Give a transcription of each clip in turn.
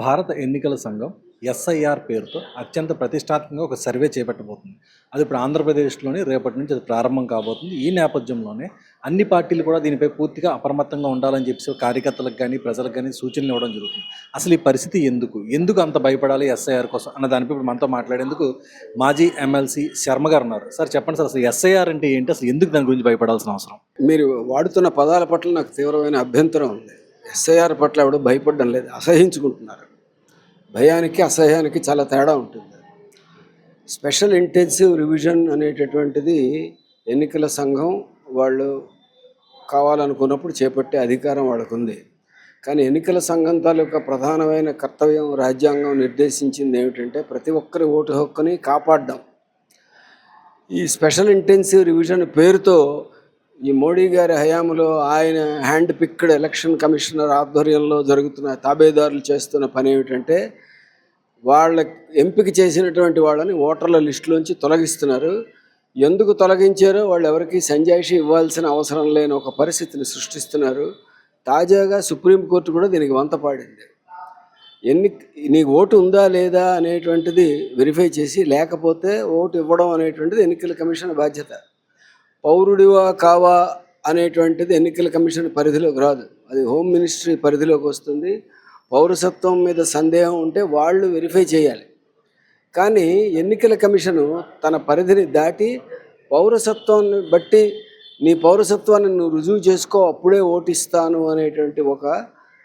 భారత ఎన్నికల సంఘం ఎస్ఐఆర్ పేరుతో అత్యంత ప్రతిష్టాత్మకంగా ఒక సర్వే చేపట్టబోతుంది. అది ఇప్పుడు ఆంధ్రప్రదేశ్లోని రేపటి నుంచి అది ప్రారంభం కాబోతుంది. ఈ నేపథ్యంలోనే అన్ని పార్టీలు కూడా దీనిపై పూర్తిగా అప్రమత్తంగా ఉండాలని చెప్పి కార్యకర్తలకు కానీ ప్రజలకు కానీ సూచనలు ఇవ్వడం జరుగుతుంది. అసలు ఈ పరిస్థితి ఎందుకు అంత భయపడాలి ఎస్ఐఆర్ కోసం అన్న దానిపై ఇప్పుడు మనతో మాట్లాడేందుకు మాజీ ఎమ్మెల్సీ శర్మ గారు ఉన్నారు. సార్ చెప్పండి సార్, అసలు ఎస్ఐఆర్ అంటే ఏంటి, అసలు ఎందుకు దాని గురించి భయపడాల్సిన అవసరం? మీరు వాడుతున్న పదాల పట్ల నాకు తీవ్రమైన అభ్యంతరం ఉంది. ఎస్ఐఆర్ పట్ల ఎవడు భయపడడం లేదు, అసహించుకుంటున్నారు. భయానికి అసహ్యానికి చాలా తేడా ఉంటుంది. స్పెషల్ ఇంటెన్సివ్ రివిజన్ అనేటటువంటిది ఎన్నికల సంఘం వాళ్ళు కావాలనుకున్నప్పుడు చేపట్టే అధికారం వాళ్ళకు ఉంది. కానీ ఎన్నికల సంఘం తాలూకా ప్రధానమైన కర్తవ్యం రాజ్యాంగం నిర్దేశించింది ఏమిటంటే ప్రతి ఒక్కరి ఓటు హక్కుని కాపాడడం. ఈ స్పెషల్ ఇంటెన్సివ్ రివిజన్ పేరుతో ఈ మోడీ గారి హయాంలో ఆయన హ్యాండ్ పిక్డ్ ఎలక్షన్ కమిషనర్ ఆధ్వర్యంలో జరుగుతున్న తాబేదారులు చేస్తున్న పని ఏమిటంటే వాళ్ళ ఎంపిక చేసినటువంటి వాళ్ళని ఓటర్ల లిస్టులోంచి తొలగిస్తున్నారు. ఎందుకు తొలగించారో వాళ్ళు ఎవరికి సంజాయిషి ఇవ్వాల్సిన అవసరం లేని ఒక పరిస్థితిని సృష్టిస్తున్నారు. తాజాగా సుప్రీంకోర్టు కూడా దీనికి వంతపాడింది. నీకు ఓటు ఉందా లేదా అనేటువంటిది వెరిఫై చేసి, లేకపోతే ఓటు ఇవ్వడం అనేటువంటిది ఎన్నికల కమిషన్ బాధ్యత. పౌరుడివా కావా అనేటువంటిది ఎన్నికల కమిషన్ పరిధిలోకి రాదు, అది హోమ్ మినిస్ట్రీ పరిధిలోకి వస్తుంది. పౌరసత్వం మీద సందేహం ఉంటే వాళ్ళు వెరిఫై చేయాలి. కానీ ఎన్నికల కమిషను తన పరిధిని దాటి పౌరసత్వాన్ని బట్టి నీ పౌరసత్వాన్ని నువ్వు రుజువు చేసుకో, అప్పుడే ఓటిస్తాను అనేటువంటి ఒక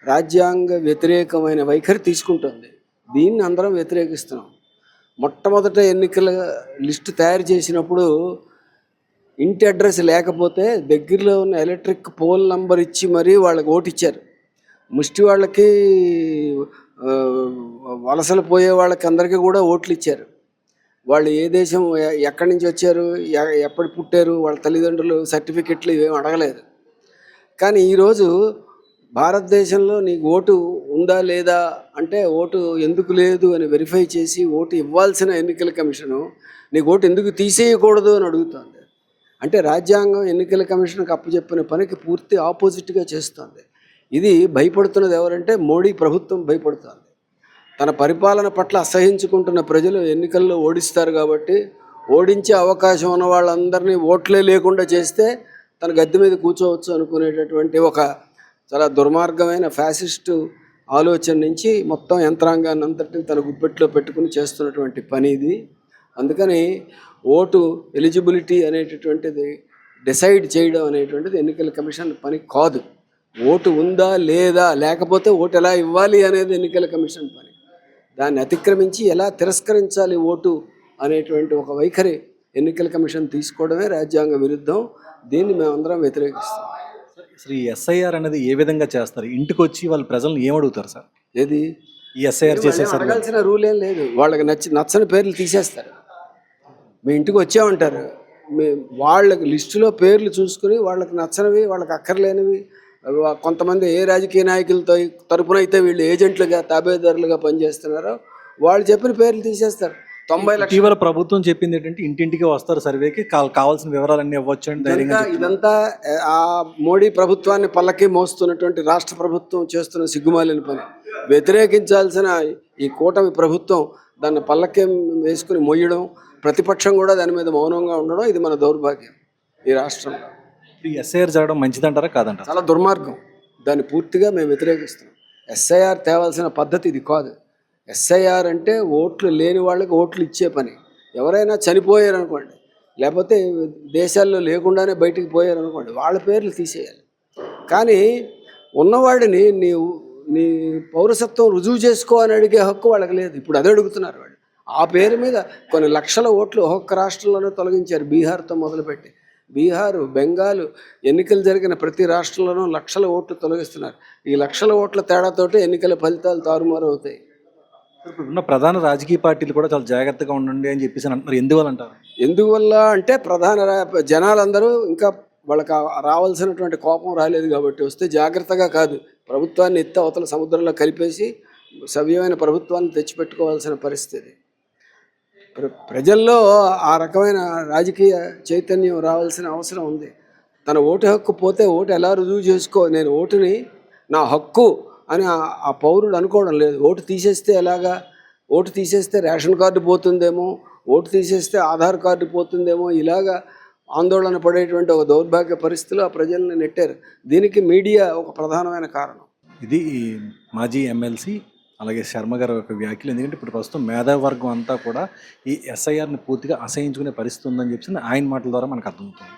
రాజ్యాంగ వ్యతిరేకమైన వైఖరి తీసుకుంటుంది. దీన్ని అందరం వ్యతిరేకిస్తున్నాం. మొట్టమొదట ఎన్నికల లిస్టు తయారు చేసినప్పుడు ఇంటి అడ్రస్ లేకపోతే దగ్గరలో ఉన్న ఎలక్ట్రిక్ పోల్ నంబర్ ఇచ్చి మరీ వాళ్ళకి ఓటు ఇచ్చారు. ముష్టి వాళ్ళకి, వలసలు పోయే వాళ్ళకి అందరికీ కూడా ఓట్లు ఇచ్చారు. వాళ్ళు ఏ దేశం, ఎక్కడి నుంచి వచ్చారు, ఎప్పుడు పుట్టారు, వాళ్ళ తల్లిదండ్రులు సర్టిఫికెట్లు ఇవేం అడగలేదు. కానీ ఈరోజు భారతదేశంలో నీకు ఓటు ఉందా లేదా అంటే ఓటు ఎందుకు లేదు అని వెరిఫై చేసి ఓటు ఇవ్వాల్సిన ఎన్నికల కమిషను నీకు ఓటు ఎందుకు తీసేయకూడదు అని అడుగుతుంది. అంటే రాజ్యాంగం ఎన్నికల కమిషన్కి అప్పచెప్పిన పనికి పూర్తి ఆపోజిట్గా చేస్తుంది. ఇది భయపడుతున్నది ఎవరంటే మోడీ ప్రభుత్వం భయపడుతుంది. తన పరిపాలన పట్ల అసహించుకుంటున్న ప్రజలు ఎన్నికల్లో ఓడిస్తారు కాబట్టి, ఓడించే అవకాశం ఉన్న వాళ్ళందరినీ ఓట్లే లేకుండా చేస్తే తన గద్దె మీద కూర్చోవచ్చు అనుకునేటటువంటి ఒక చాలా దుర్మార్గమైన ఫ్యాసిస్టు ఆలోచన నుంచి మొత్తం యంత్రాంగాన్ని అంతటిని తన గుప్పెట్లో పెట్టుకుని చేస్తున్నటువంటి పని ఇది. అందుకని ఓటు ఎలిజిబిలిటీ అనేటటువంటిది డిసైడ్ చేయడం అనేటువంటిది ఎన్నికల కమిషన్ పని కాదు. ఓటు ఉందా లేదా, లేకపోతే ఓటు ఎలా ఇవ్వాలి అనేది ఎన్నికల కమిషన్ పని. దాన్ని అతిక్రమించి ఎలా తిరస్కరించాలి ఓటు అనేటువంటి ఒక వైఖరి ఎన్నికల కమిషన్ తీసుకోవడమే రాజ్యాంగ విరుద్ధం. దీన్ని మేమందరం వ్యతిరేకిస్తాం. అసలు ఈ ఎస్ఐఆర్ అనేది ఏ విధంగా చేస్తారు? ఇంటికి వచ్చి వాళ్ళు ప్రజలను ఏమడుగుతారు సార్? ఏది ఈ ఎస్ఐఆర్ చేసేసారు, అడగాల్సిన రూల్ ఏం లేదు. వాళ్ళకి నచ్చని పేర్లు తీసేస్తారు. మీ ఇంటికి వచ్చామంటారు, వాళ్ళకి లిస్టులో పేర్లు చూసుకుని వాళ్ళకి నచ్చనివి, వాళ్ళకి అక్కర్లేనివి, కొంతమంది ఏ రాజకీయ నాయకులతో తరపున అయితే వీళ్ళు ఏజెంట్లుగా తాబేదారులుగా పనిచేస్తున్నారో వాళ్ళు చెప్పిన పేర్లు తీసేస్తారు. 90 లక్షల ఇటీవల ప్రభుత్వం చెప్పింది ఏంటంటే ఇంటింటికి వస్తారు సర్వేకి, కావాల్సిన వివరాలన్నీ ఇవ్వచ్చు అని ధైర్యంగా. ఇదంతా ఆ మోడీ ప్రభుత్వాన్ని పల్లకి మోస్తున్నటువంటి రాష్ట్ర ప్రభుత్వం చేస్తున్న సిగ్గుమాలిన పని. వ్యతిరేకించాల్సిన ఈ కూటమి ప్రభుత్వం దాన్ని పల్లకి వేసుకుని మొయ్యడం, ప్రతిపక్షం కూడా దాని మీద మౌనంగా ఉండడం, ఇది మన దౌర్భాగ్యం ఈ రాష్ట్రంలో. ఈ ఎస్ఐఆర్ జరగడం మంచిదంటారా కాదంటారా? చాలా దుర్మార్గం. దాన్ని పూర్తిగా మేము వ్యతిరేకిస్తున్నాం. ఎస్ఐఆర్ తేవాల్సిన పద్ధతి ఇది కాదు. ఎస్ఐఆర్ అంటే ఓట్లు లేని వాళ్ళకి ఓట్లు ఇచ్చే పని. ఎవరైనా చనిపోయారు అనుకోండి, లేకపోతే దేశాల్లో లేకుండానే బయటికి పోయారు అనుకోండి, వాళ్ళ పేర్లు తీసేయాలి. కానీ ఉన్నవాడిని నీ పౌరసత్వం రుజువు చేసుకో అని అడిగే హక్కు వాళ్ళకి లేదు. ఇప్పుడు అదే అడుగుతున్నారు వాళ్ళు. ఆ పేరు మీద కొన్ని లక్షల ఓట్లు ఒక్కొక్క రాష్ట్రంలోనే తొలగించారు, బీహార్తో మొదలుపెట్టి. బీహారు, బెంగాల్ ఎన్నికలు జరిగిన ప్రతి రాష్ట్రంలోనూ లక్షల ఓట్లు తొలగిస్తున్నారు. ఈ లక్షల ఓట్ల తేడాతోటి ఎన్నికల ఫలితాలు తారుమారు అవుతాయి. ఇప్పుడున్న ప్రధాన రాజకీయ పార్టీలు కూడా చాలా జాగ్రత్తగా ఉండండి అని చెప్పేసి అంటున్నారు. ఎందువల్ల అంటారు? ఎందువల్ల అంటే జనాలందరూ ఇంకా వాళ్ళకి రావాల్సినటువంటి కోపం రాలేదు కాబట్టి వస్తే జాగ్రత్తగా కాదు, ప్రభుత్వాన్ని ఎత్తి అవతల సముద్రంలో కలిపేసి సవ్యమైన ప్రభుత్వాన్ని తెచ్చిపెట్టుకోవాల్సిన పరిస్థితి. ప్రజల్లో ఆ రకమైన రాజకీయ చైతన్యం రావాల్సిన అవసరం ఉంది. తన ఓటు హక్కు పోతే ఓటు ఎలా రుజువు చేసుకో, నేను ఓటుని నా హక్కు అని ఆ పౌరుడు అనుకోవడం లేదు. ఓటు తీసేస్తే ఎలాగా, ఓటు తీసేస్తే రేషన్ కార్డు పోతుందేమో, ఓటు తీసేస్తే ఆధార్ కార్డు పోతుందేమో, ఇలాగా ఆందోళన పడేటువంటి ఒక దౌర్భాగ్య పరిస్థితిలో ఆ ప్రజల్ని నెట్టారు. దీనికి మీడియా ఒక ప్రధానమైన కారణం. ఇది ఈ మాజీ ఎమ్మెల్సీ అలాగే శర్మ గారి యొక్క వ్యాఖ్యలు. ఎందుకంటే ఇప్పుడు ప్రస్తుతం మేధావర్గం అంతా కూడా ఈ ఎస్ఐఆర్ని పూర్తిగా అసహించుకునే పరిస్థితి ఉందని చెప్పి ఆయన మాటల ద్వారా మనకు అర్థమవుతుంది.